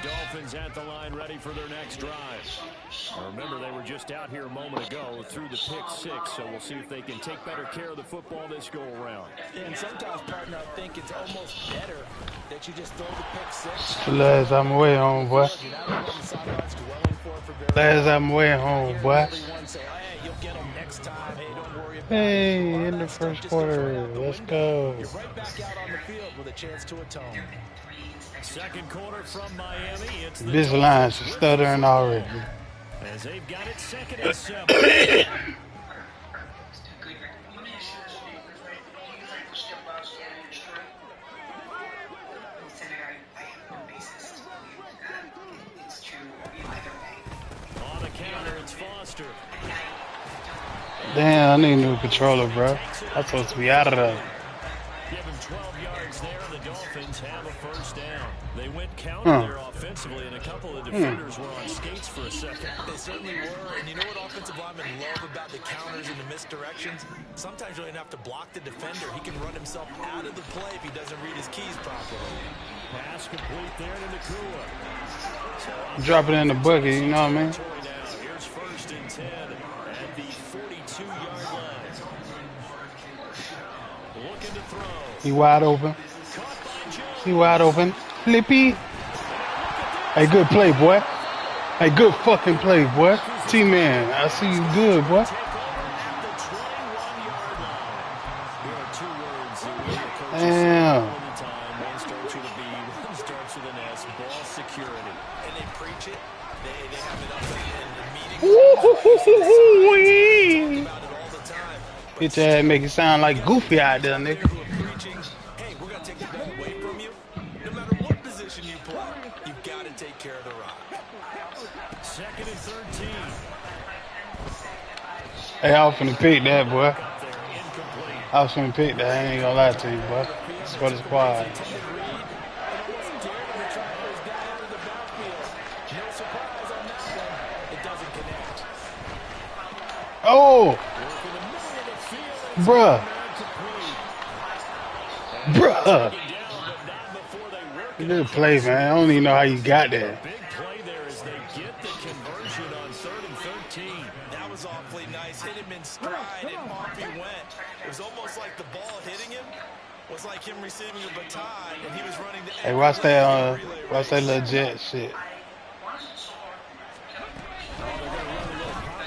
Dolphins at the line ready for their next drive. Remember, they were just out here a moment ago through the pick six, so we'll see if they can take better care of the football this go-around. And sometimes, partner, I think it's almost better that you just throw the pick six. Last I'm away home, boy. Last I'm away home, boy. Hey, in the first quarter, let's go. You're right back out on the field with a chance to atone. Second quarter from Miami. It's the This line's stuttering already. As they've got it 2nd and 7. On the counter, it's Foster. Damn, I need a new controller, bro. I'm supposed to be out of there. Give him 12 yards there. The Dolphins have a first down. They went counter there offensively, and a couple of defenders were on skates for a second. They certainly were, and you know what offensive linemen love about the counters and the misdirections? Sometimes you don't have to block the defender. He can run himself out of the play if he doesn't read his keys properly. Pass complete there to Nakua. Drop it in the bucket, you know what I mean? Here's 1st and 10 at the 42-yard line. Looking to throw. He wide open. He wide open. Flippy. Hey, good play, boy. Hey, good fucking play, boy. T-Man, I see you good, boy. Damn. One starts with a B, one starts with an S. Ball security. And they preach it. They have it up in the meetings. Bitch ass make it sound like Goofy out there, nigga. Hey, we're gonna take the ball away from you. No matter what position you play, you've got to take care of the rock. 2nd and 13. Hey, I was finna pick that, boy. I was finna pick that. I ain't gonna lie to you, boy. It's for the squad. Oh! Bruh. Bruh. Good play, man. I don't even know how you got there. Big play there as they get the conversion on 3rd and 13. That was awfully nice. Hit him in stride, and off he went. It was almost like the ball hitting him was like him receiving a baton, and he was running the. Hey, watch that little jet shit.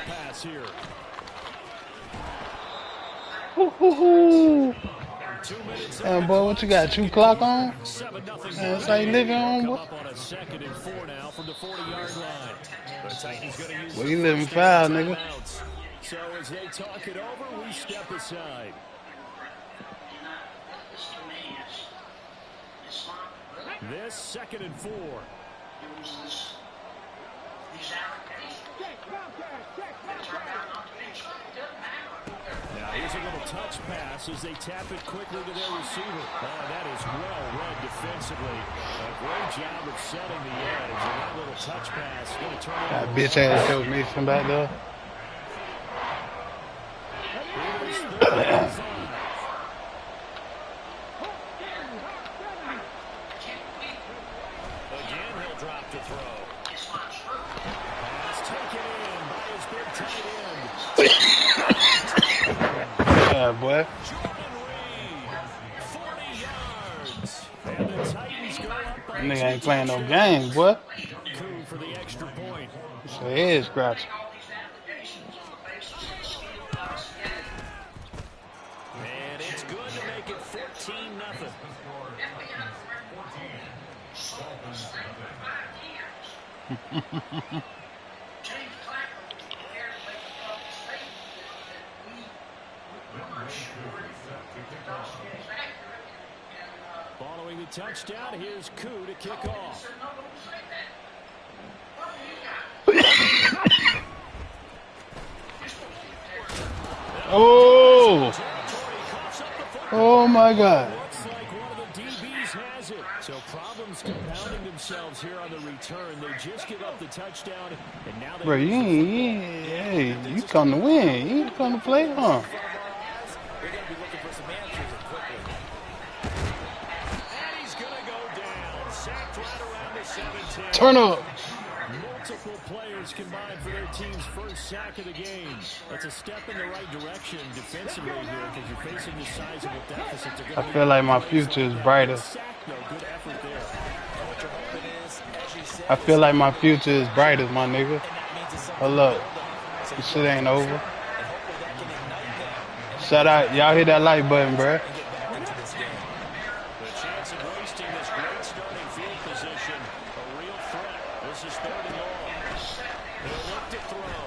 Pass here. Damn, boy, what you got? 2 clock on? That's how you living on, boy? Up on a 2nd and 4 now from the 40-yard line. The Titans going to use. Well, you living foul, nigga. So as they talk it over, we step aside. This 2nd and 4. Now here's a little touch pass as they tap it quickly to their receiver. Oh, that is well read defensively. A great job of setting the edge. And that little touch pass is going to turn That bitch ass Coach Mason back there. Again, he'll drop to throw. Pass taken in by his big tight end. Yeah, boy. That nigga ain't playing no games, boy. For the extra point. It's a head scratcher. And it's good to make it 14-0. Following the touchdown, here's Koo to kick off. Oh! Oh my God! Looks like one of the DBs has it. So problems compounding themselves here on the return. They just give up the touchdown, and now they. Bro, hey, you come to win. You ain't come to play, huh? They're going to be looking for some answers quickly. And he's going to go down. Sacked right around the 17. Turn up. Multiple players combined for their team's first sack of the game. That's a step in the right direction defensively here because you're facing the sizable deficit. I feel like my future is brighter. Good effort there. What you're hoping is, as you said, I feel like my future is brighter, my nigga. Hold up. This shit ain't over. and hopefully that can ignite them Shout out. Y'all hit that like button, bruh. and get back into this game. The chance of wasting this great starting field position, a real threat. This is 3rd and long. They'll look to throw.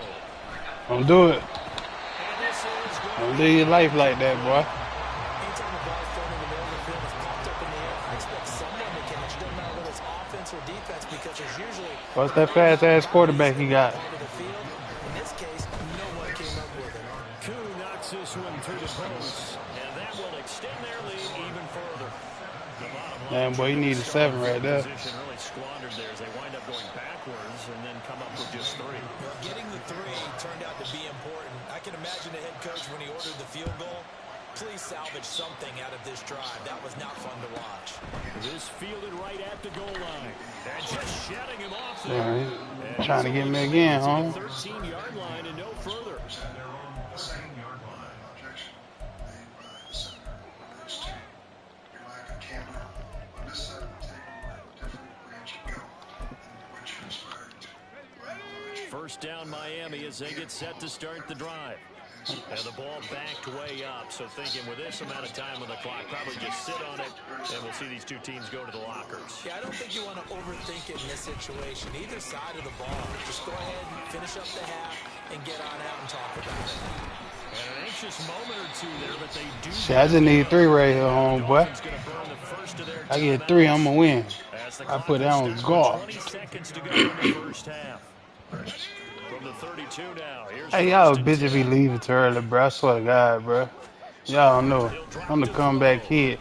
Don't do it. And this is good. Don't live your life like that, boy. Anytime the ball's thrown in the middle of the field, it's popped up in the air, expect someone to catch it. Doesn't matter whether it's offense or defense because there's usually What's that fast ass quarterback he got? to the field. In this case, no one came up with it. Koo knocks this one through the post, and that will extend their lead even further. The bottom line, Damn, boy, you need a 7 right there. position really squandered there as they wind up going backwards and then come up with just 3. Well, getting the 3 turned out to be important. I can imagine the head coach when he ordered the field goal. Please salvage something out of this drive. That was not fun to watch. This fielded right at the goal line. And just shutting him off Yeah, there. he trying to get me again, huh? 13-yard line and no further. First down Miami as they get set to start the drive. And the ball backed way up. So thinking with this amount of time on the clock, probably just sit on it, and we'll see these two teams go to the lockers. Yeah, I don't think you want to overthink it in this situation. Either side of the ball. Just go ahead and finish up the half and get on out and talk about it. And an anxious moment or two there, but they do. Shit, I just need 3 right here, homeboy. I get 3, I'm going to win. I put that on guard. 20 seconds to go in the first half. From the 32 now. Hey, y'all bitches be leaving too early, bro. I swear to God, bro. Y'all know. I'm the comeback kid.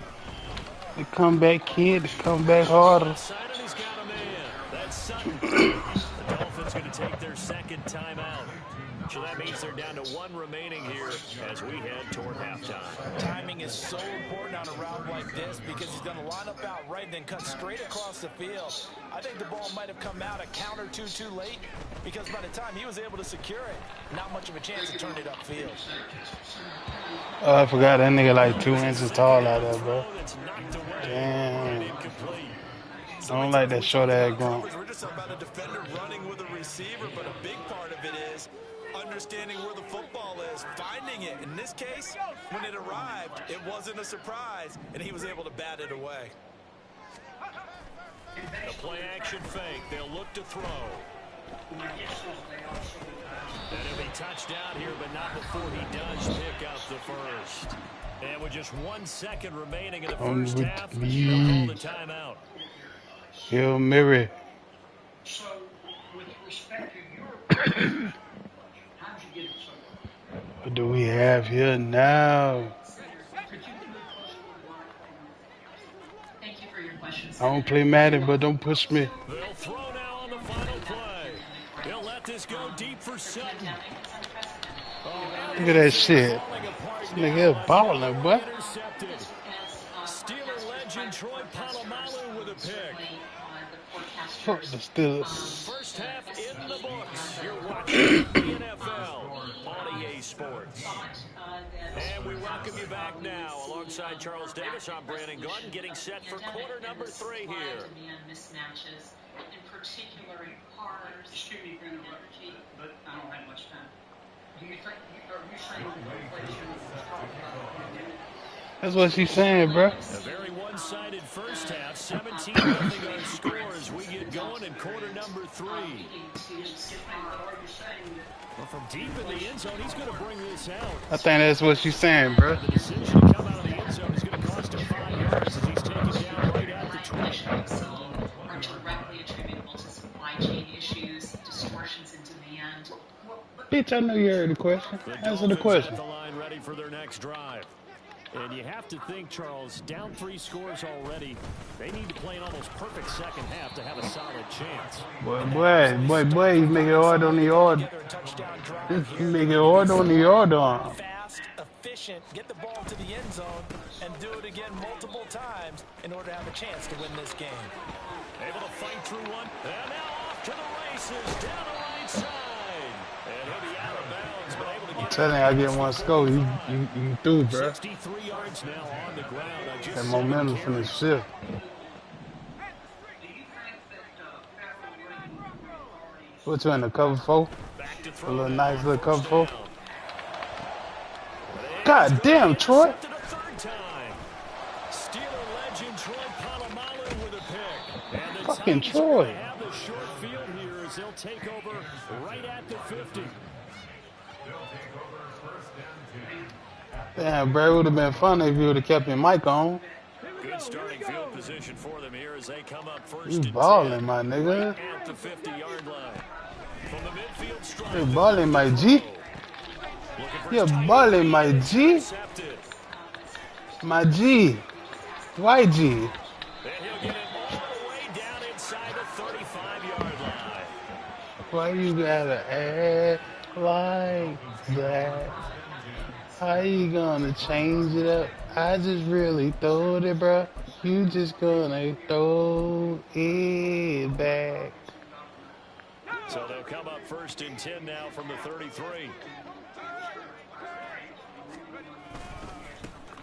The comeback kid, the comeback harder. He's got a man. That's Sutton. The Dolphins going to take their second timeout. So that means they're down to 1 remaining here as we head toward halftime. Timing is so important on a round like this because he's going to line up out right and then cut straight across the field. I think the ball might have come out a count or two too late because by the time he was able to secure it, not much of a chance to turn it upfield. Oh, I forgot that nigga like 2 inches tall out there, bro. Damn. I don't like that short ass grunt. We're just about a defender running with a receiver, but a big part of it is understanding where the football is, finding it. In this case, when it arrived, it wasn't a surprise, and he was able to bat it away. The play action fake. They'll look to throw. And he'll be touched out here, but not before he does pick up the first. And with just 1 second remaining in the first half, they'll call the timeout. Hail Mary. So, with respect to your question, how did you get it so far? What do we have here now? Could you move closer to the line? Thank you for your questions. I don't play Madden, but don't push me. They'll throw now on the final play. They'll let this go deep for Sutton. Look at that shit. This nigga balling, boy. Intercepted. Steeler legend Troy Polamalu with a pick. Fuck the Steelers. First half in the books. You're watching the NFL on EA Sports. And we welcome you back now. Alongside Charles Davis, I'm Brandon Glenn, getting set for quarter number 3 here. Mismatches, in particular in cars. Excuse me for interrupting, but I don't have much time. Do you think, are you saying inflation is probably That's what she's saying, bro. A very one-sided first half, 17-0 our score as we get going in quarter number 3. Well, from deep in the end zone, he's going to bring this out. I think that's what she's saying, bro. The decision to come out of the end zone is going to cost him 5 yards as he's taken down right at the 20. Are directly attributable to supply chain issues, distortions in demand. Bitch, I know you heard the question. Answer the question. The line ready for their next drive. And you have to think, Charles, down 3 scores already. They need to play an almost perfect second half to have a solid chance. Boy, he's making hard on the yard. He's making hard on the yard on. Fast, efficient, get the ball to the end zone, and do it again multiple times in order to have a chance to win this game. Able to fight through one. And now off to the races down the right side. And he'll be out of bounds, but able to get Tell him I get one score. You through, bro. 63 yards now on the ground. Just That momentum from the shift. What's you in the cover 4? A little nice little cover 4. God damn, Troy. Fucking Troy. They'll take over right at the 50. Damn, bro, it would have been fun if you would have kept your mic on. Good starting field position for them here as they come up first. You balling, my nigga. At the 50-yard line. From the midfield stripe. You balling, my G. You're balling, my G. My G. YG. And he'll get it all the way down inside the 35-yard line. Why you gotta act like that? How you gonna change it up? I just really throwed it, bro. You just gonna throw it back. So they'll come up first and 10 now from the 33.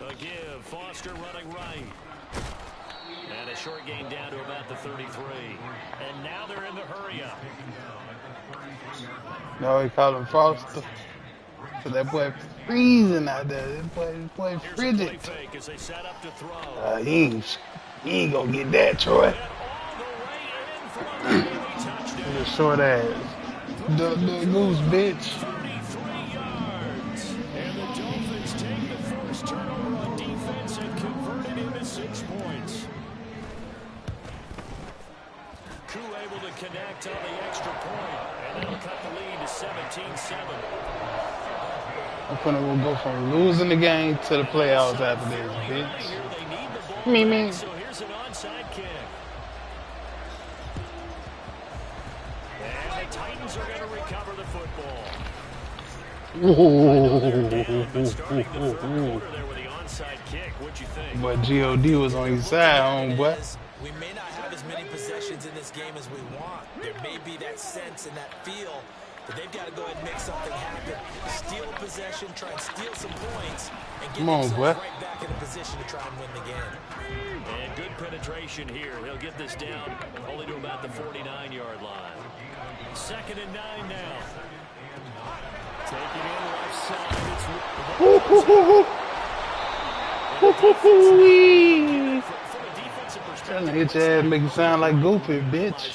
A give, Foster running right. And a short gain down to about the 33. And now they're in the hurry-up. No, we call him Foster. So that boy freezing out there. That boy frigid. Fake as they set up to throw. He ain't gonna get that, Troy. The short ass. The goose, bitch. 33 yards. And the Dolphins take the first turnover on defense and convert it into 6 points. Koo able to connect on the extra point. And that'll cut the lead to 17-7. I'm gonna go from losing the game to the playoffs after this, bitch. Me. So here's an onside kick. And the Titans are going to recover the football. But G.O.D. was on his side, homeboy. We may not have as many possessions in this game as we want. There may be that sense and that feel, but they've got to go ahead and make something happen. Steal a possession, try and steal some points, and get themselves right back in a position to try and win the game. And good penetration here. He'll get this down only to about the 49-yard line. 2nd and 9 now. Taking in left side. Trying to hit your ass, make you sound like Goofy, bitch.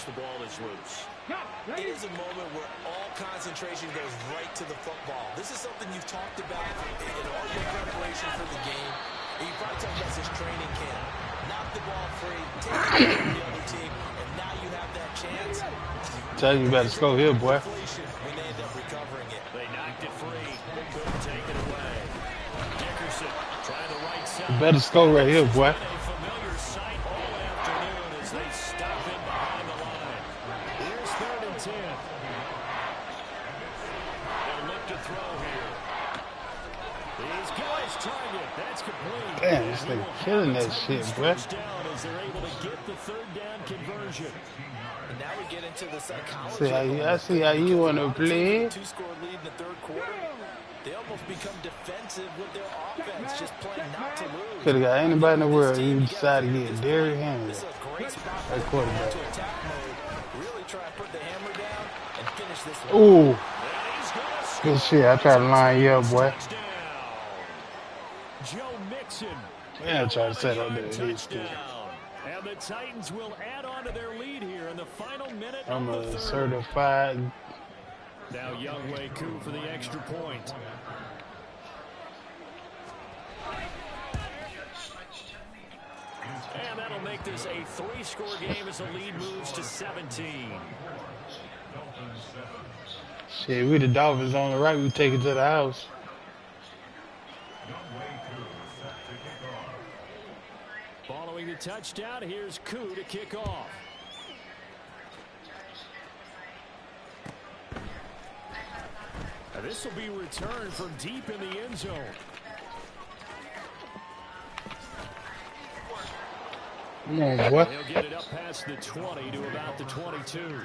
It is a moment where all concentration goes right to the football. This is something you've talked about in all your preparation for the game. And you probably talked about this training camp. Knock the ball free, take it away from the other team, and now you have that chance. Tell you better score here, boy. We may end up recovering it. They knocked it free. They couldn't take it away. Dickerson trying the right side. You better score right here, boy. A familiar sight all afternoon as they stop in behind the line. Here's 3rd and 10. They'll look to throw here. He's got his target. That's complete. Damn, this thing killing that shit, boy. As they're able to get the 3rd down conversion. And now we get into the psychology. I see how you want to play. 2-score lead in the 3rd quarter. They almost become defensive with their offense, just playing not to lose. Could have got anybody in the world. You decided to get Derrick Henry. This is a great spot That quarterback. to attack mode. Really try to put the hammer down and finish this one. Ooh. Good shit. I tried to line you up, boy. Joe Mixon. Yeah, I tried to set up there. And the Titans will add on to their lead here in the final minute. I'm of a the 3rd. certified. Now Younghoe Koo for the extra point. And that'll make this a 3-score game as the lead moves to 17. Shit, we the Dolphins on the right. We take it to the house. Following the touchdown, here's Koo to kick off. Now this will be returned from deep in the end zone. Come on, boy. He'll get it up past the 20 to about the 22.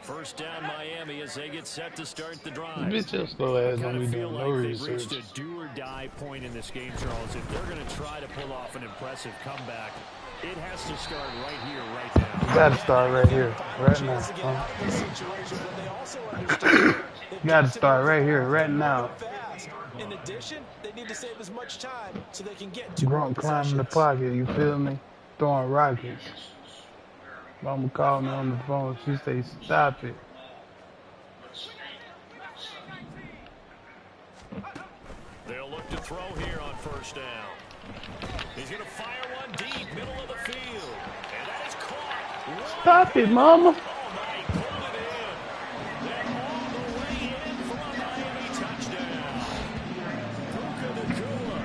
First down Miami as they get set to start the drive. Bitch, your slow ass I don't kind be of feel doing no like they've reached research. a do-or-die point in this game, Charles. If they're going to try to pull off an impressive comeback, it has to start right here, right now. You gotta start right here, right now. You gotta start right here, right now. In addition, they need to save as much time so they can get Grunt climbing the pocket, you feel me? Throwing rockets. Mama called me on the phone. She say, stop it. They'll look to throw here on first down. He's going to fire one deep, middle of the field. And that is caught. Stop it, mama. Oh, my, pulled it in. Then all the way in for a Miami touchdown. Puka Nacua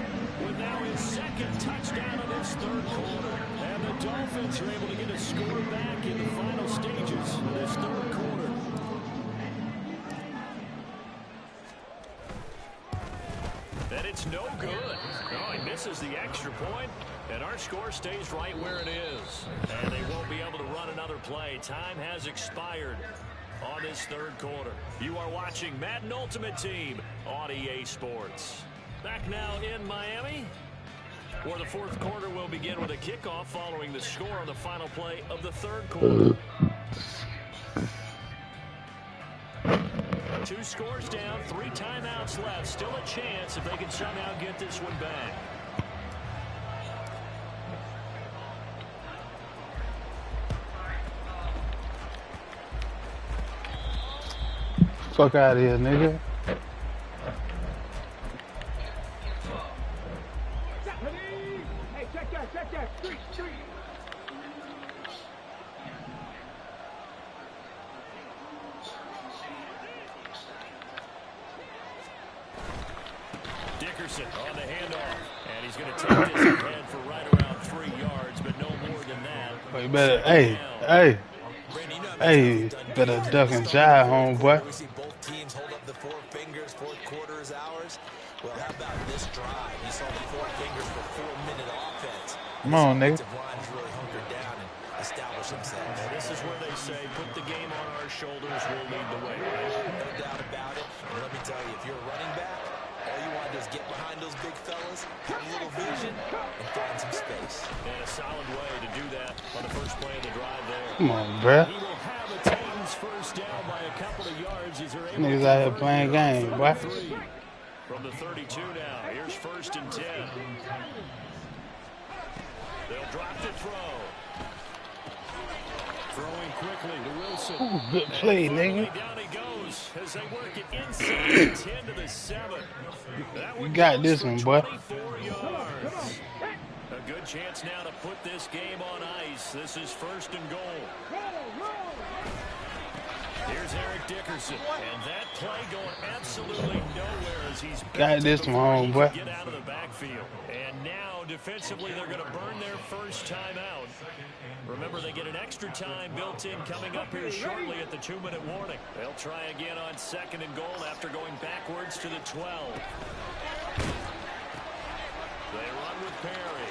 with now his second touchdown of this third quarter. And the Dolphins are able to get a score back in the final stages of this third quarter. And it's no good. Oh, he misses the extra point, and our score stays right where it is. And they won't be able to run another play. Time has expired on this third quarter. You are watching Madden Ultimate Team on EA Sports. Back now in Miami, where the fourth quarter will begin with a kickoff following the score on the final play of the third quarter. 2 scores down, 3 timeouts left. Still a chance if they can somehow get this one back. Fuck out of here, nigga. Hey, check that. Street. Dickerson on the handoff, and he's going to take this ahead for right around 3 yards, but no more than that. Well, you better, better duck and jive, homeboy. We see both teams hold up the 4 fingers. Fourth quarter is ours. Well, how about this drive? You saw the 4 fingers for 4-minute offense. Come on, nigga. The lines really hunkered down and established themselves. And this is where they say, put the game on our shoulders, we'll lead the way. No doubt about it. And let me tell you, if you're a running back, all you want to do is get behind those big fellas, have a little vision, and find some space. And a solid way to do that on the first play of the drive there. Come on, bruh. He will have a Titans first down by a couple of yards as they're able Niggas to out here playing game, boy. From the 32 now, here's first and 10. They'll drop the throw. Throwing quickly to Wilson. Ooh, good play, nigga. Down he goes as they work it inside the 10 to the 7. You got this one, boy. 24 yards. A good chance now to put this game on ice. This is first and goal. Here's Eric Dickerson, and that play going absolutely nowhere as he's Got this one, homeboy. get out of the backfield. And now defensively they're going to burn their first time out. Remember, they get an extra time built in coming up here shortly at the 2-minute warning. They'll try again on second and goal after going backwards to the 12. They run with Perry.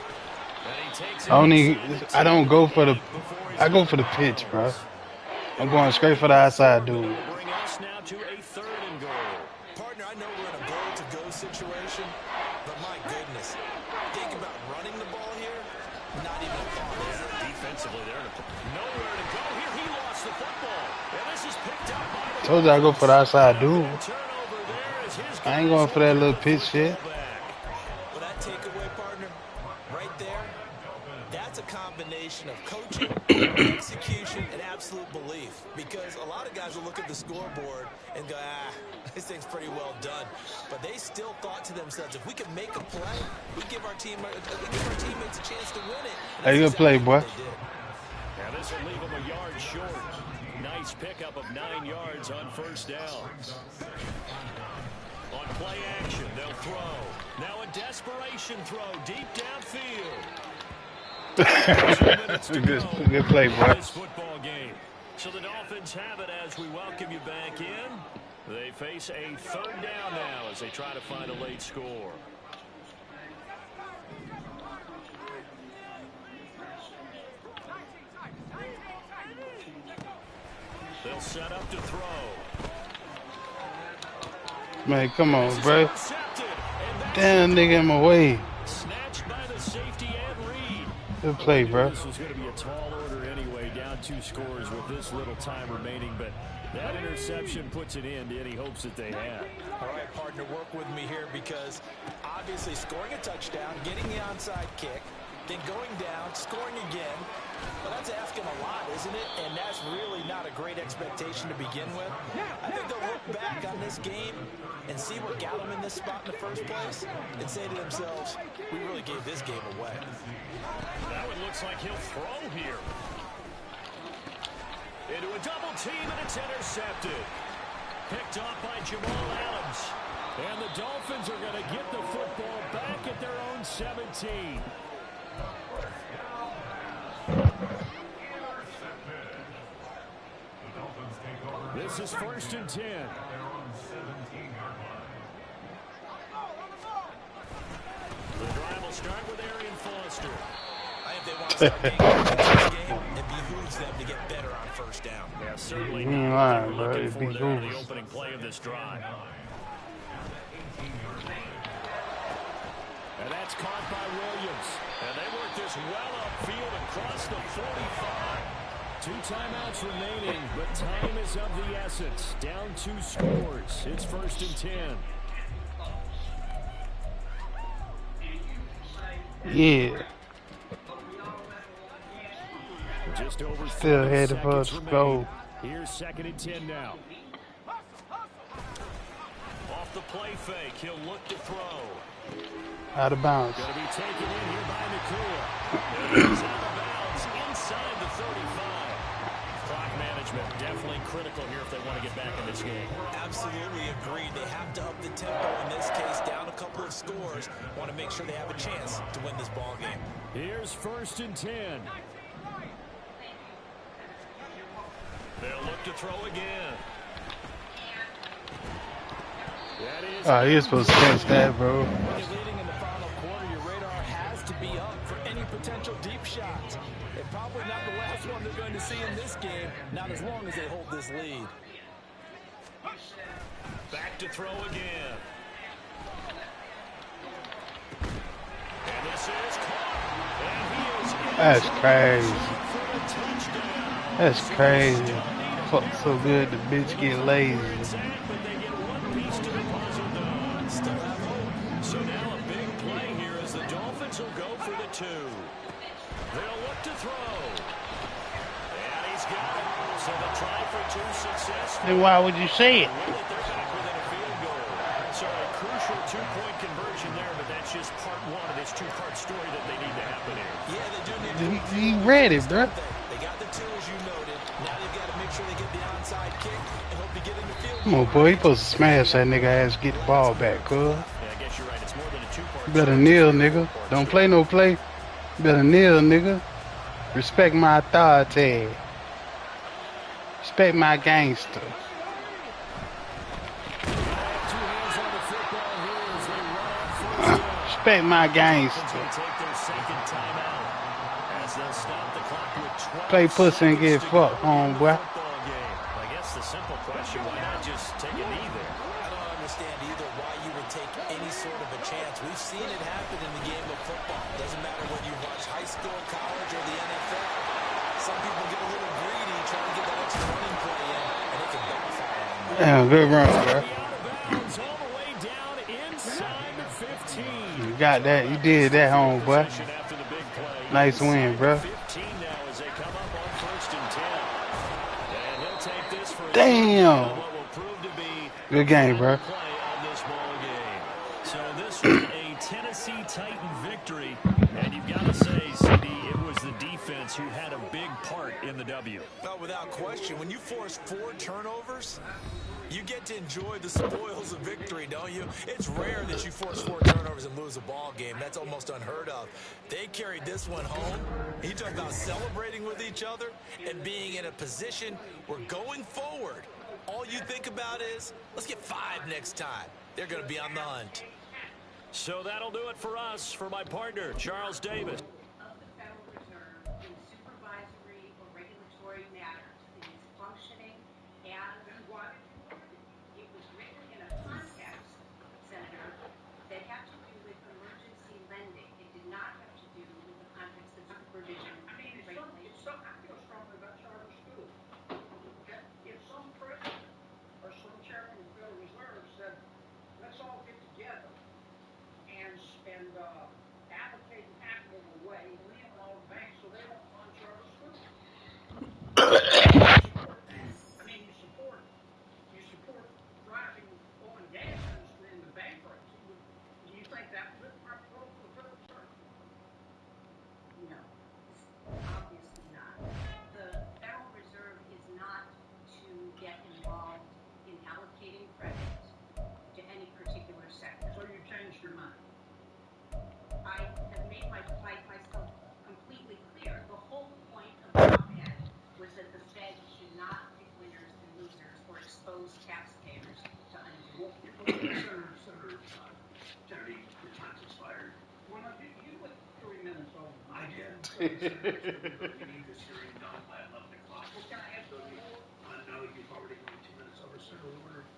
And he takes it. I don't go for the, I go for the pitch, bro. I'm going straight for the outside dude. Bring us now to a third and goal. Partner, I know we're in a goal-to-go situation, but my goodness, think about running the ball here. Not even a thought, is it? Defensively, they're nowhere to go here. He lost the football. And this is picked up by the Told you I go for the outside dude. turnover there as his I ain't going for that little pitch shit. Well, that takeaway, partner, right there, that's a combination of coaching, execution, and absolute belief. Because a lot of guys will look at the scoreboard and go, this thing's pretty well done. But they still thought to themselves, if we can make a play, we give our teammates a chance to win it. Hey, good play, boy. Now this will leave him a yard short. Nice pickup of 9 yards on first down. On play action, they'll throw. Now a desperation throw deep downfield. Good play, boy. This football game. So the Dolphins have it as we welcome you back in. They face a third down now as they try to find a late score. He'll set up to throw. Man, come on, bro. Damn, nigga in my way. Snatched by the safety and Reed. Good play, bro. This was going to be a tall order anyway, down 2 scores with this little time remaining, but that interception puts an end to any hopes that they had. All right, partner, work with me here because obviously scoring a touchdown, getting the onside kick, then going down, scoring again. Well, that's asking a lot, isn't it? And that's really not a great expectation to begin with. I think they'll look back on this game and see what got them in this spot in the first place and say to themselves, we really gave this game away. That one looks like he'll throw here. Into a double team, and it's intercepted. Picked off by Jamal Adams. And the Dolphins are going to get the football back at their own 17. This is 1st and 10. The drive will start with Arian Foster. I think they want to start getting this game. It behooves them to get better on first down. Yeah, certainly You ain't not lying, what bro. they're It looking for there in the behooves. opening play of this drive. And that's caught by Williams. And they work this well upfield across the 45. 2 timeouts remaining, but time is of the essence. Down 2 scores. It's 1st and 10. Yeah. Just over Still 30 ahead of us. seconds Go. remaining. Here's 2nd and 10 now. Off the play fake, he'll look to throw. Out of bounds. Going to be taken in here by Nakua. And he's out of bounds inside the 35. Clock management definitely critical here if they want to get back in this game. Absolutely agreed. They have to up the tempo in this case, down a couple of scores. Want to make sure they have a chance to win this ball game. Here's 1st and 10. They'll look to throw again. That is Oh, you're supposed to catch that, bro. When you're leading in the final quarter, your radar has to be up for any potential deep shots. And probably not the last one they're going to see in this game, not as long as they hold this lead. back to throw again. And this is caught. And he is That's crazy. for the touchdown. That's crazy. Fuck so good, the bitch get lazy. But they get one piece to the puzzle done. Still have hope. So now a big play here as the Dolphins will go for the 2. They'll look to throw. And he's got it. So the try for 2 successful. Then why would you say it? They're back within a field goal. So a crucial 2-point conversion there, but that's just part 1 of this 2-part story that they need to happen here. Yeah, they do need to. He read it, bro. They got the 2, as you noted. Now they've got to make sure they get the onside kick and hope to get in the field. Come on, boy. You supposed to smash that nigga ass, get the ball back, cuz. Yeah, I guess you're right. It's more than a 2-part. You better kneel, nigga. Don't play no play. You better kneel, nigga. Respect my authority. Respect my gangster. 2 hands on the football here as they run on 1st down. Respect my Dolphins gangster. will take their 2nd timeout as they'll stop the clock with 12 Play pussy and get seconds to go fucked, in the homeboy. football game. I guess the simple question, why not just take a knee there? I don't understand either why you would take any sort of a chance. We've seen it happen in the game of football. Doesn't matter whether you watch high school, college, or the NFL. Some people get a little greedy trying to get that extra running play in, and it can backfire on them. Damn, good run, bro. Out of bounds all the way down inside the 15. You got that. You did that, homeboy. Possession after the big play. Nice win, bro. 15 now as they come up on 1st and 10. And he'll take this for Damn. what will prove to be Good game, bro. play of this ball game. So this was a Tennessee Titan victory, and you've got to say, CD, it was the defense who had a big part in the W. Well, without question, when you force 4 turnovers, you get to enjoy the spoils of victory, don't you? It's rare that you force 4 turnovers and lose a ball game. That's almost unheard of. They carried this one home. You talk about celebrating with each other and being in a position where going forward, all you think about is, let's get 5 next time. They're going to be on the hunt. So that'll do it for us. For my partner, Charles Davis. Of the Federal Reserve in supervisory or regulatory matters. It is functioning We need this hearing done by 11 o'clock. Well, can I ask one more? No, you've already gone 2 minutes over. Senator Warner,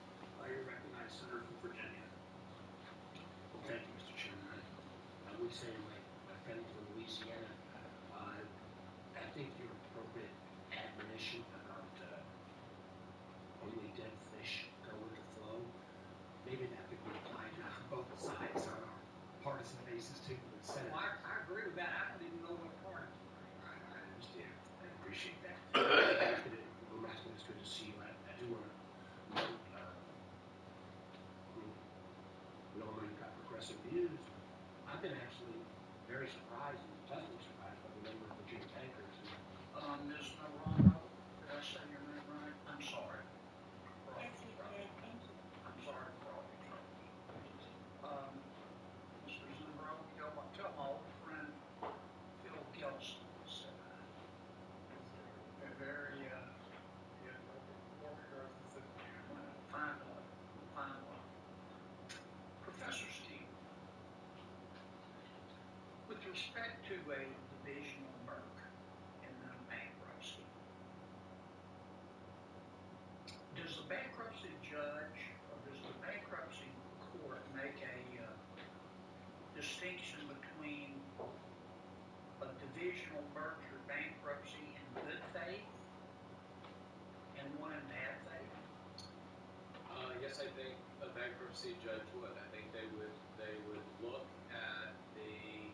you're recognized, Senator from Virginia. Well, thank you, Mr. Chairman. I would say, my friend from Louisiana, I think your appropriate admonition about only dead fish go with the flow, maybe that could be applied to both sides on a partisan basis too for the Senate. Well, I agree with that. I don't even know what party. I understand. I appreciate that. Ambassador, it's good to see you. I do want to note, we all know you've got progressive views. I've been actually very surprised and pleasantly surprised by the number of Virginia bankers who. Ms. Navarro, did I say your name right? I'm sorry. Yes, you did. Thank you. I'm sorry for all your troubles. Mr. Navarro, tell my old friend Phil Gilson said very fine one. Professor Steele, with respect to a divisional merger and then bankruptcy, does the bankruptcy judge or does the bankruptcy court make a distinction between a divisional merger bankruptcy in good faith and one in bad faith? Yes, I think a bankruptcy judge would. I think they would look at the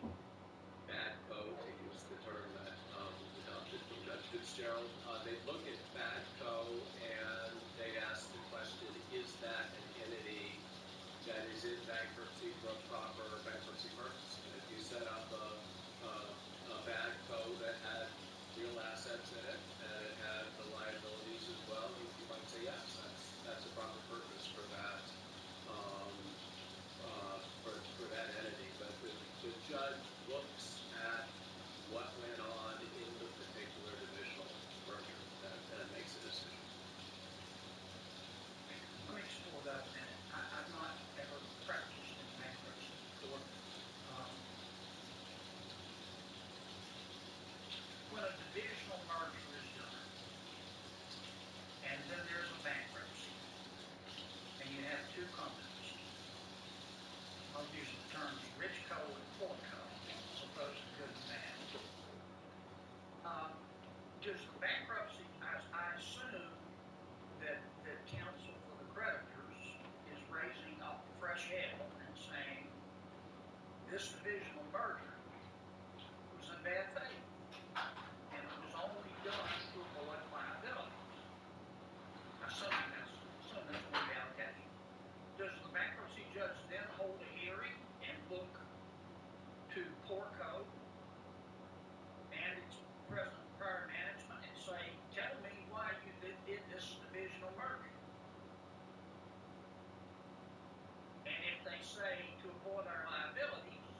bad code, to use the term that was adopted from Judge Fitzgerald. They'd look at bad code and they'd ask the question, is that an entity that is in bankruptcy for a proper bankruptcy purpose? And if you set up a bad code that had real assets in it and it had the liabilities as well, you might say yes, that's a proper purpose for that for that entity. But the judge looks at what went on in the particular divisional merger and makes a decision. Let me explore that a minute. I've not ever practiced in bankruptcy court. When a divisional merger is done, and then there's a bankruptcy, and you have two companies, I'll use the terms Richco and Portco, as opposed to good and bad. Does the bankruptcy, I assume that counsel for the creditors is raising up fresh hell and saying this divisional merger was in bad faith and it was only done to avoid liabilities. Assuming that's one of the allegations. Does the bankruptcy judge then hold a hearing and look to Portco and its present prior management and say, tell me why you did this divisional merger? And if they say to avoid our liabilities,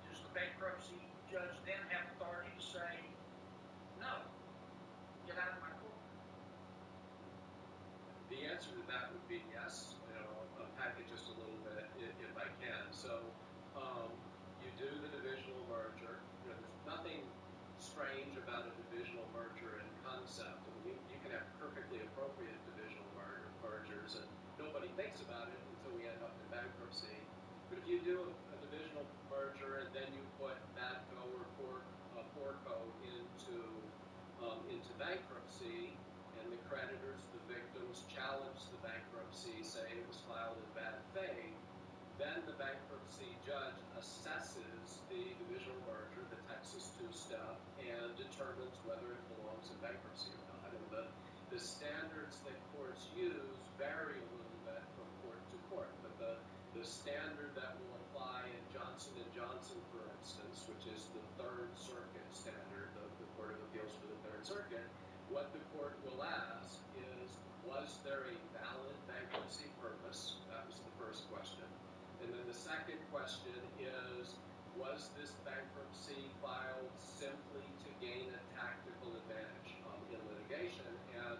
does the bankruptcy judge then have authority to say, no, get out of my court? The answer to that would be yes. I'll unpack it just a little bit if I can. So you do the divisional merger. There's nothing strange about a divisional merger in concept. I mean, you can have perfectly appropriate divisional mergers, and nobody thinks about it until we end up in bankruptcy. But if you do a divisional merger and then you put Madco or Portco into bankruptcy, and the creditors, the victims, challenge the bankruptcy, say it was filed in bad faith, then the bankruptcy judge assesses the divisional merger, the Texas two-step, and determines whether it belongs in bankruptcy or not. And the standards that courts use vary a little bit from court to court. But the standard that will apply in Johnson & Johnson, for instance, which is the Third Circuit standard, the Court of Appeals for the Third Circuit, what the court will ask is, was there a valid bankruptcy purpose? That was the first question. And then the second question is, was this bankruptcy filed simply to gain a tactical advantage in litigation? And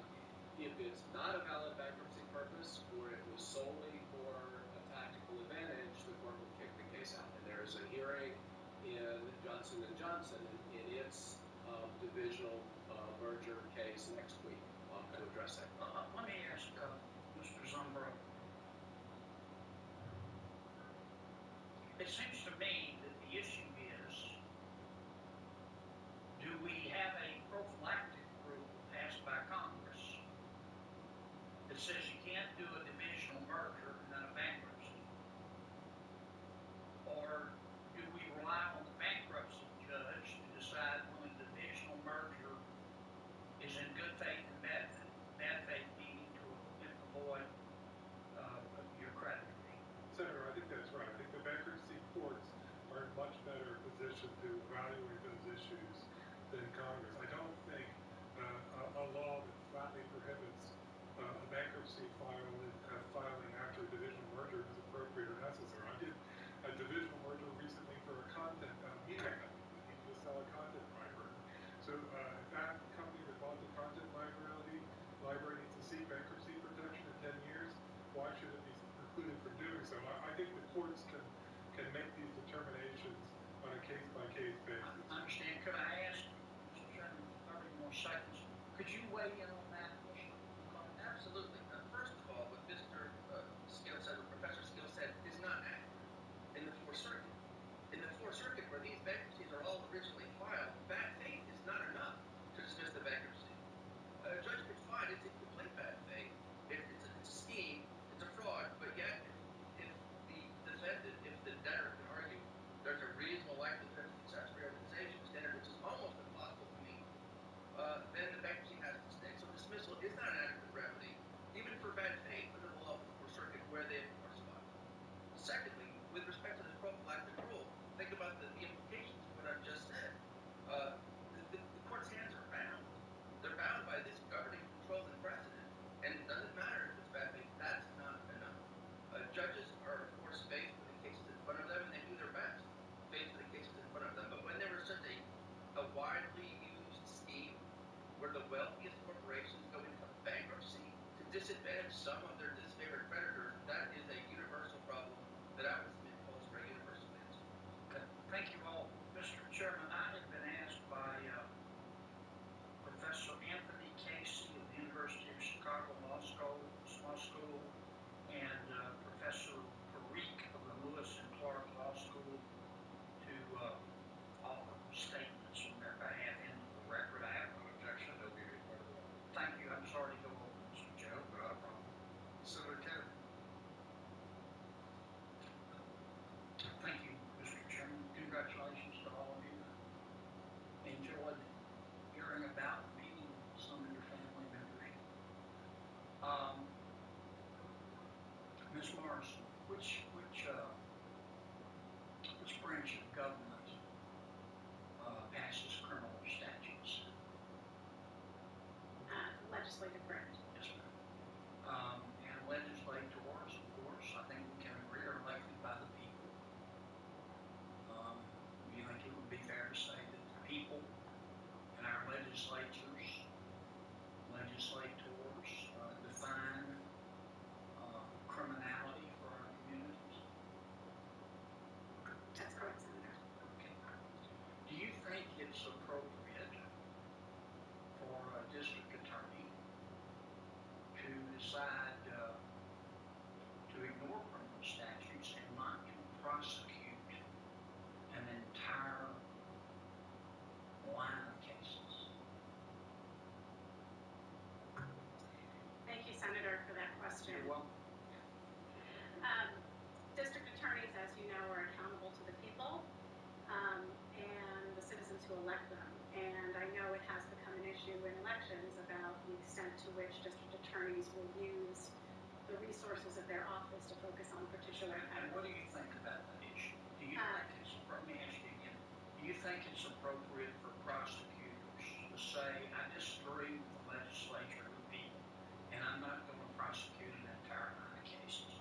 if it's not a valid bankruptcy purpose, or it was solely for a tactical advantage, the court will kick the case out. And there is a hearing in Johnson Johnson & Johnson in its divisional merger case next week to address that. Let me ask Mr. Zumbro. It seems to me that the issue is, do we have a prophylactic rule passed by Congress that says you can't do a divisional merger and then a bankruptcy? Or do we rely on the bankruptcy judge to decide when a divisional merger is in good faith and bad faith? Bad faith meaning to avoid your creditors. Senator, I think that's right. I think the bankruptcy courts are in much better position to evaluate those issues than Congress. I don't think a law that flatly prohibits a bankruptcy filing after a divisional merger is appropriate or necessary. I did a divisional merger recently for a content media company that needed to sell a content library. So if that company that bought the content library needs to seek bankruptcy protection in 10 years, why should it be precluded from doing so? I think the courts can make these determinations on a case-by-case basis. I understand. Could I ask, Mr. Chairman, 30 more seconds, could you weigh in on that, Mr. McClellan? Absolutely. First of all, what Mr. Skill said, what Professor Skill said, is not accurate. In the Fourth Circuit, where these bankruptcies are all originally filed, bad faith is not enough to dismiss the bankruptcy. A judge could find it's in complete bad faith. It's a scheme, it's a fraud, but yet if the defendant, if the debtor can argue there's a reasonable likelihood of success reorganization standard, which is almost impossible to meet, then the bankruptcy has to stick. So dismissal is not an adequate remedy, even for bad faith under the law of the Fourth Circuit, where they of course fought. Secondly, with respect to this prophylactic rule, think about the implications of what I've just said. The court's hands are bound. They're bound by this governing controlling precedent, and it doesn't matter if it's bad faith. That's not enough. Judges are, of course, faced with the cases in front of them, and they do their best faced with the cases in front of them. But when there was such a widely used scheme where the wealthiest corporations go into bankruptcy to disadvantage some of their disfavored creditors, that is a universal problem that I would submit calls for a universal answer. Okay. Thank you all. Mr. Chairman, I have been asked by Professor Anthony Casey of the University of Chicago Law School and Professor Parikh of the Lewis and Clark Law School to offer statements on their behalf into the record. I have no objection. They'll be part of the record. Thank you. I'm sorry to go over, Mr. Chairman. Not a problem. Senator Kennedy. Thank you, Mr. Chairman. Congratulations to all of you. Enjoyed hearing about and meeting some of your family members. Ms. Morrison, which branch of government passes criminal statutes? Legislative branch. Yes, ma'am. And legislators, of course, I think we can agree, are elected by the people. Do you think it would be fair to say that the people in our legislators define criminality for our communities? That's correct, Senator. Okay. Do you think it's appropriate for a district attorney to decide to ignore criminal statutes and not to prosecute an entire line of cases? Thank you, Senator, for that question. You're welcome. District attorneys, as you know, are accountable to the people and the citizens who elect them. And I know it has become an issue in elections about the extent to which district attorneys will use the resources of their office to focus on particular And what do you think about that issue? Do you think it's, let me ask you again, do you think it's appropriate for prosecutors to say, I disagree with the legislature and the people, and I'm not going to prosecute an entire line of cases?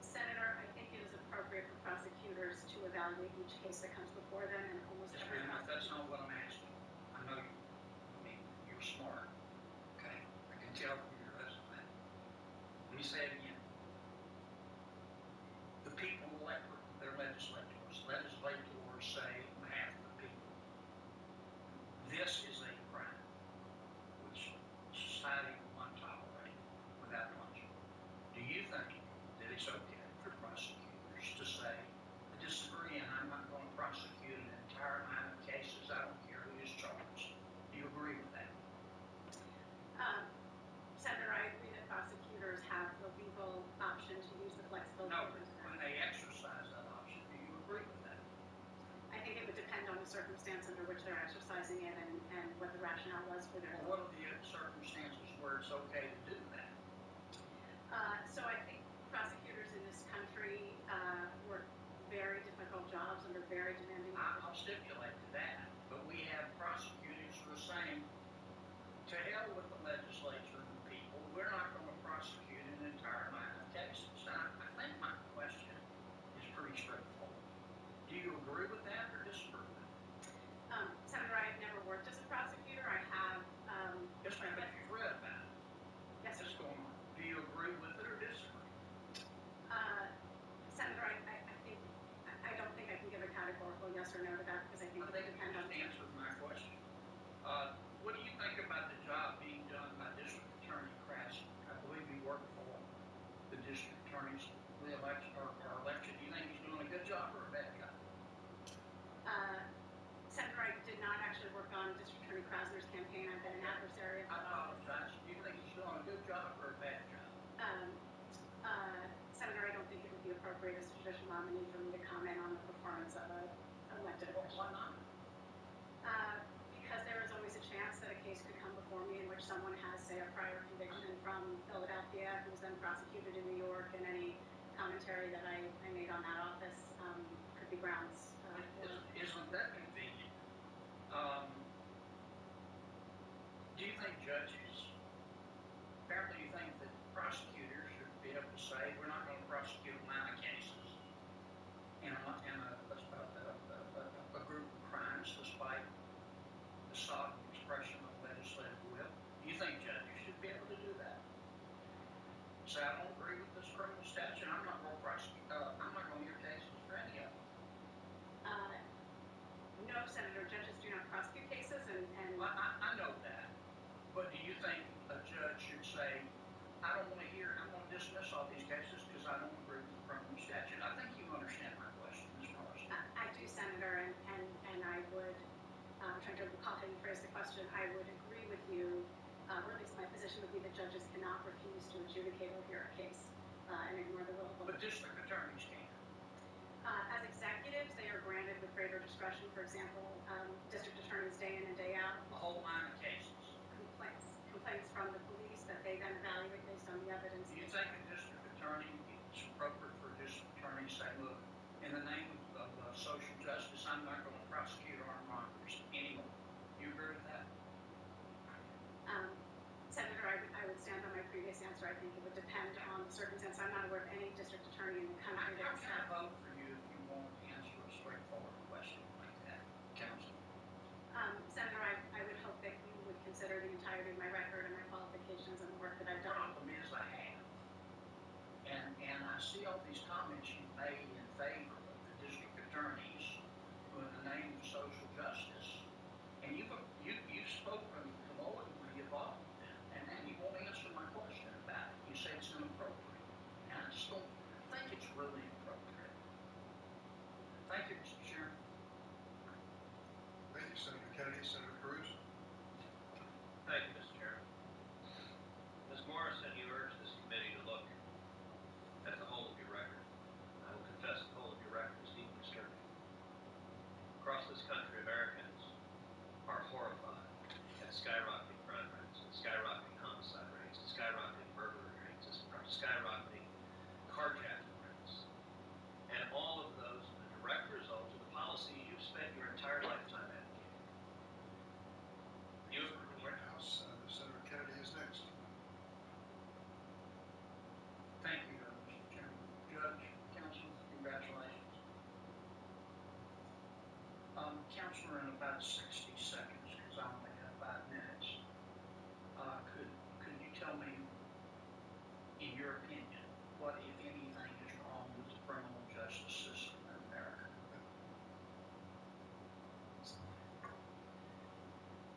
Senator, I think it is appropriate for prosecutors to evaluate each case that comes before them, and almost every prosecutor. That's not what I'm asking. I know you. I mean, you're smart. Okay, I can tell from your resume. Let me say it again. The people elect their legislators rationale was for their Well, what are the circumstances where it's okay to do that? So I think prosecutors in this country work very difficult jobs under very demanding conditions. I'll stipulate to that. But we have prosecutors who are saying, to hell with the legislature and the people, we're not going to prosecute an entire line of cases. And I think my question is pretty straightforward. Do you agree with that or disagree with it? Senator, I've never worked as a prosecutor. I have. Yes, ma'am, but you've read about it. Yes, What's going on? Do you agree with it or disagree? Senator, I don't think I can give a categorical yes or no to that because I think it would depend on. You answered my question. What do you think about the job being done by District Attorney Krasny? I believe he worked for the district attorney's re-election or election. Do you think he's doing a good job or a bad job? Senator, I did not actually work on District Attorney Krasner's campaign. I've been an adversary of I apologize. Do you think he's doing a good job or a bad job? Senator, I don't think it would be appropriate as a judicial nominee for me to comment on the performance of an elected official. Why not? Because there is always a chance that a case could come before me in which someone has, say, a prior conviction from Philadelphia who was then prosecuted in New York, and any commentary that I made on that office could be grounds. Isn't that convenient? Do you think judges, apparently you think that prosecutors should be able to say, we're not going to prosecute a line of cases in a group of crimes despite the sought expression of legislative will? Do you think judges should be able to do that? Say, I don't agree with this criminal statute, I'm not going to prosecute, I'm not going to hear cases for any of them. No, Senator, judges do not prosecute cases, and Well, I know that, but do you think a judge should say, I don't want to hear, I'm going to dismiss all these cases because I don't agree with the criminal statute? I think you understand my question, Ms. Morrison. I do, Senator, and I would, I'm trying to recall how you phrased the question, I would agree with you, or at least my position would be that judges cannot refuse to adjudicate or hear a case and ignore the will of the But district attorneys can. As executives, they are granted with greater discretion. For example, district attorneys day in and day out. A whole line of cases. Complaints from the police that they then evaluate based on the evidence. Do you think a district attorney, it's appropriate for a district attorney to say, look, in the name of social justice, I'm not going to prosecute armed robbers anymore? Do you agree with that? Senator, I would stand on my previous answer. I think it would depend on the circumstance. I'm not aware of any district attorney in the country How can I vote for you if you won't answer a straightforward question like that, counsel? Senator, I would hope that you would consider the entirety of my record and my qualifications and the work that I've The done. problem is I have. And I see all these comments you've made in favor of the district attorneys who, in the name of social justice, and you've spoken commodingly of all of them, and now you won't answer my question about it. You say it's inappropriate. And I just don't think it's really appropriate. Thank you, Mr. Chairman. Thank you, Senator Kennedy. Senator Cruz. Thank you, Mr. Chairman. Ms. Morrison, you urged this committee to look at the whole of your record. I will confess the whole of your record is deeply disturbing. Across this country, Americans are horrified at skyrocketing crime rates, at skyrocketing homicide rates, at skyrocketing burglary rates, at skyrocketing carjacking rates. And all of those are the direct result of the policies you've spent your entire lifetime advocating. You The White House. Senator Kennedy is next. Thank you, Mr. Chairman. Judge, counsel, congratulations. Counselor, in about 60 seconds, because I only have 5 minutes, could you tell me, in your opinion, what, if anything, is wrong with the criminal justice system in America?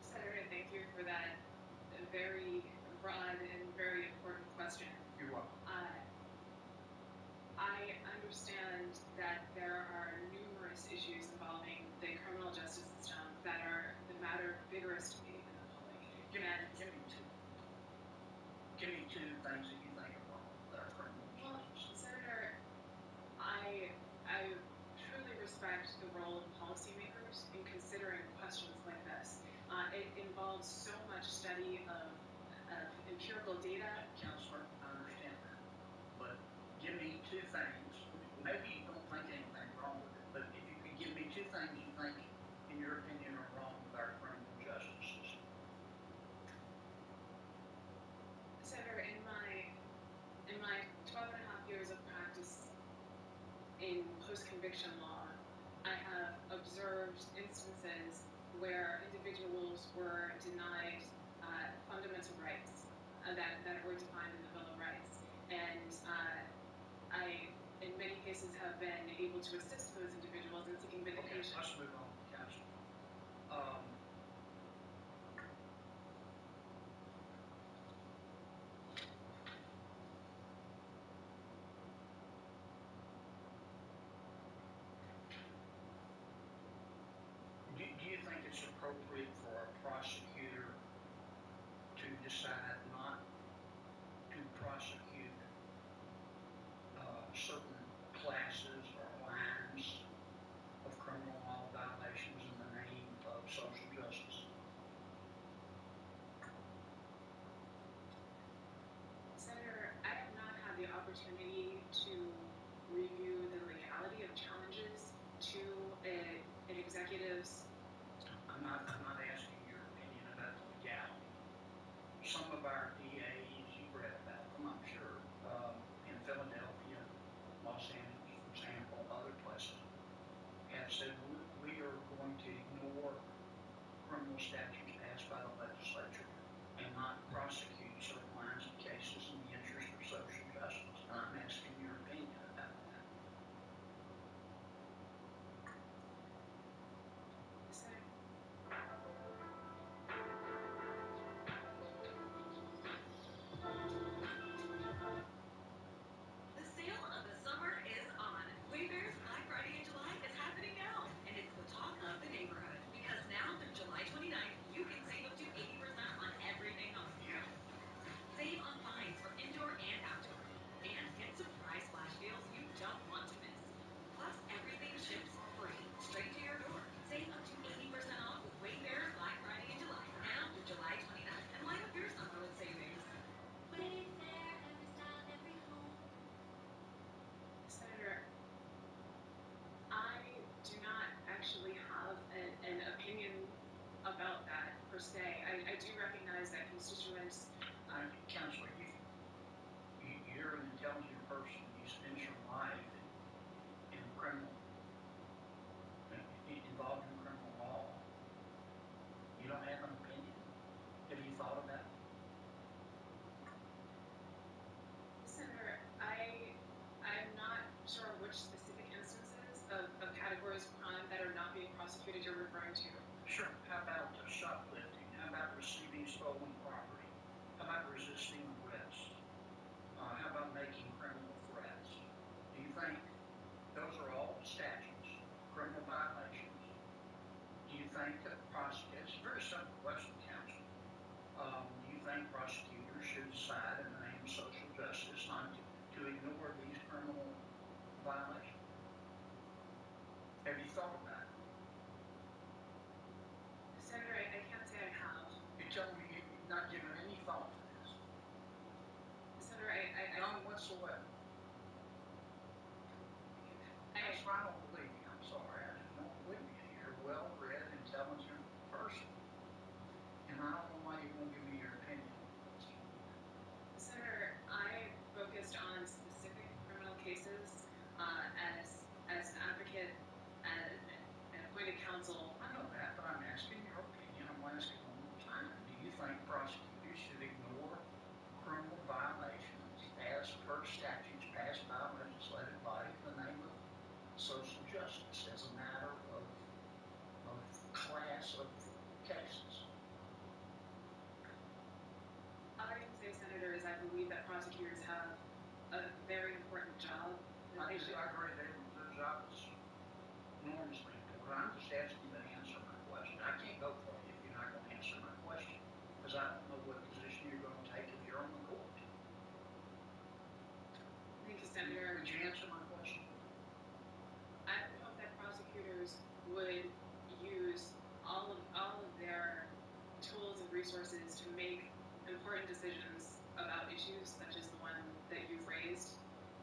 Senator, thank you for that very broad and very important question. You're welcome. I understand that there are numerous issues involving the criminal justice system that matter vigorous debate in the public. Give me two. Give me two things that you think are wrong with our criminal justice system. Senator, I truly respect the role of policymakers in considering questions like this. It involves post-conviction law, I have observed instances where individuals were denied fundamental rights that were defined in the Bill of Rights. And I, in many cases, have been able to assist those individuals in seeking vindication. Okay, let's move on, counsel. Do you think it's appropriate for a prosecutor to decide not to prosecute certain classes or lines of criminal law violations in the name of social justice? Senator, I have not had the opportunity to review the legality of challenges to an executive's. I'm not asking your opinion about the legality. Some of our DAs, you've read about them, I'm sure, in Philadelphia, Los Angeles, for example, other places, have said we are going to ignore criminal statutes passed by the legislature and not prosecute certain lines of cases in the interest of social justice. And I'm asking your opinion about that. The sale of the summer is on. Wayfair's Black Friday in July is happening now, and it's the talk of the neighborhood because now through July 29th, you can save up to 80% on everything on sale. Save on fines for indoor and outdoor, and get surprise flash deals you don't want to miss. Plus, everything ships free straight to your door. Save up to 80% off with Wayfair's Black Friday in July, now through July 29th, and light up your summer with savings. Wayfair, every style, every home. Senator, I do not actually have an opinion about that per se. I do recognize that constituents. Counselor, you're an intelligent person. You spend your life in criminal, involved in criminal law. You don't have an opinion? Have you thought about it? Senator, I'm not sure which specific instances of categories of crime that are not being prosecuted you're referring to. Sure. How about shoplifting? How about receiving stolen property? How about resisting arrest? How about making criminal threats? Do you think those are all statutes, criminal violations? Do you think that it's a very simple question, counsel. Do you think prosecutors should decide in the name of social justice not to ignore these criminal violations? Have you thought about it? Senator, I can't say I have. You're telling me you've not given any thought to this? Senator, none whatsoever. That's why I don't believe you. I'm sorry. I just don't believe you. You're a well-read, intelligent person. And I don't know why you won't give me your opinion on this. Senator, I focused on specific criminal cases as an advocate and appointed counsel. I know that, but I'm asking your opinion. I'm asking one more time. Do you think prosecutors should ignore criminal violations as per statutes passed by a legislative body in the name of social justice as a matter of class of cases? All I can say, Senator, is I believe that prosecutors have a very important job. I agree. Their job is enormously important. I'm just asking you to answer my question. I can't go for you if you're not going to answer my question because I don't know what position you're going to take if you're on the court. Thank you, Senator. Would you answer my question? I would hope that prosecutors would use all of their tools and resources to make important decisions about issues such as the one that you've raised.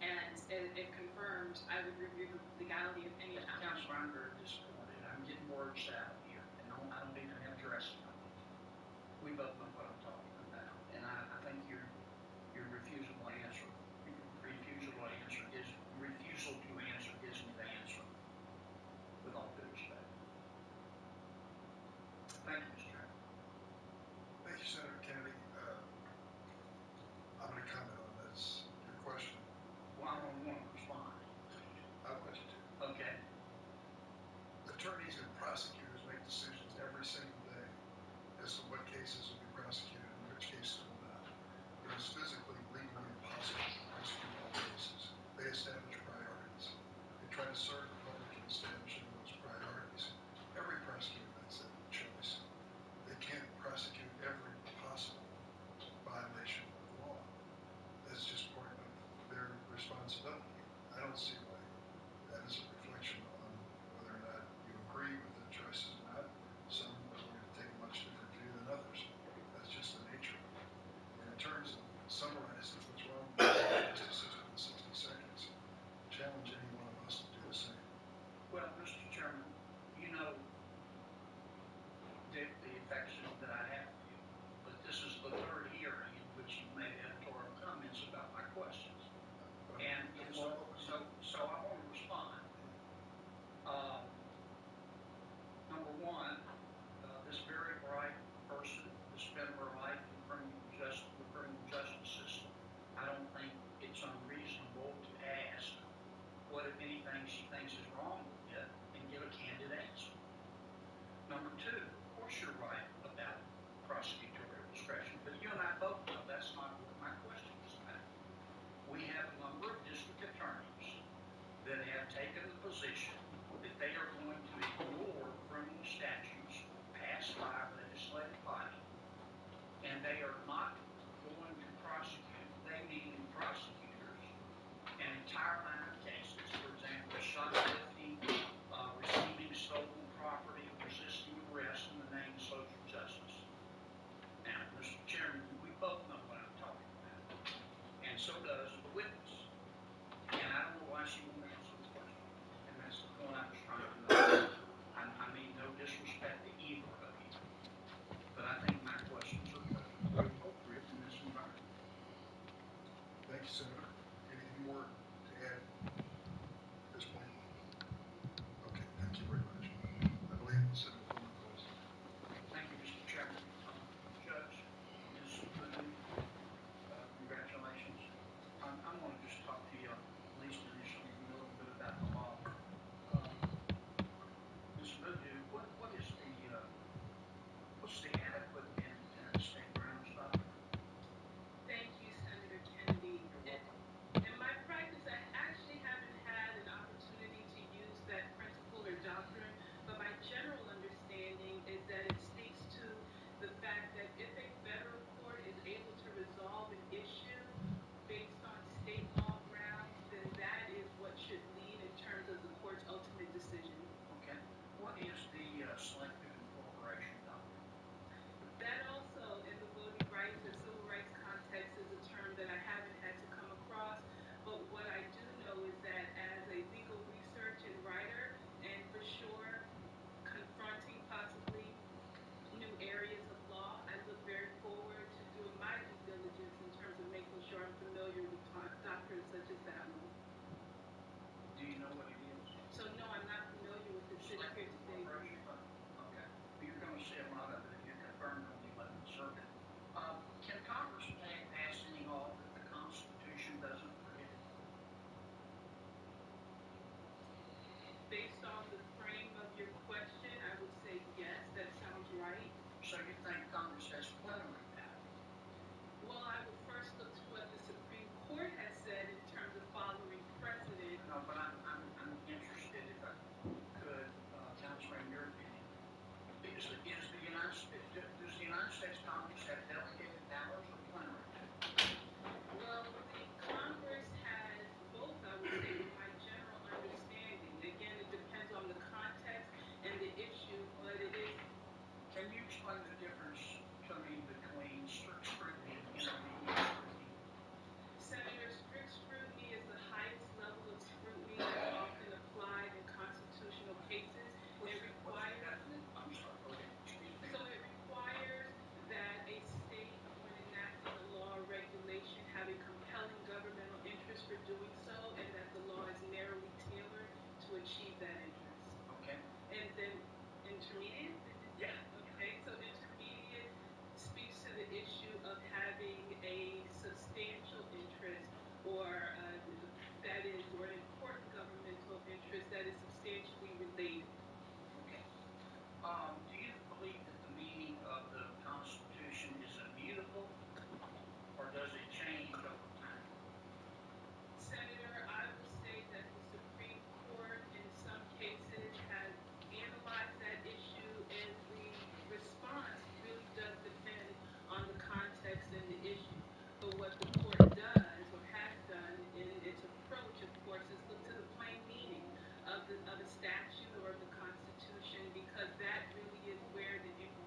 And if confirmed, I would review the legality of any challenge. Counselor, I'm very disappointed. I'm getting words out here, and I don't even have dressing on it. We both know what I'm talking about, and I think your refusal to answer gives me the answer achieve the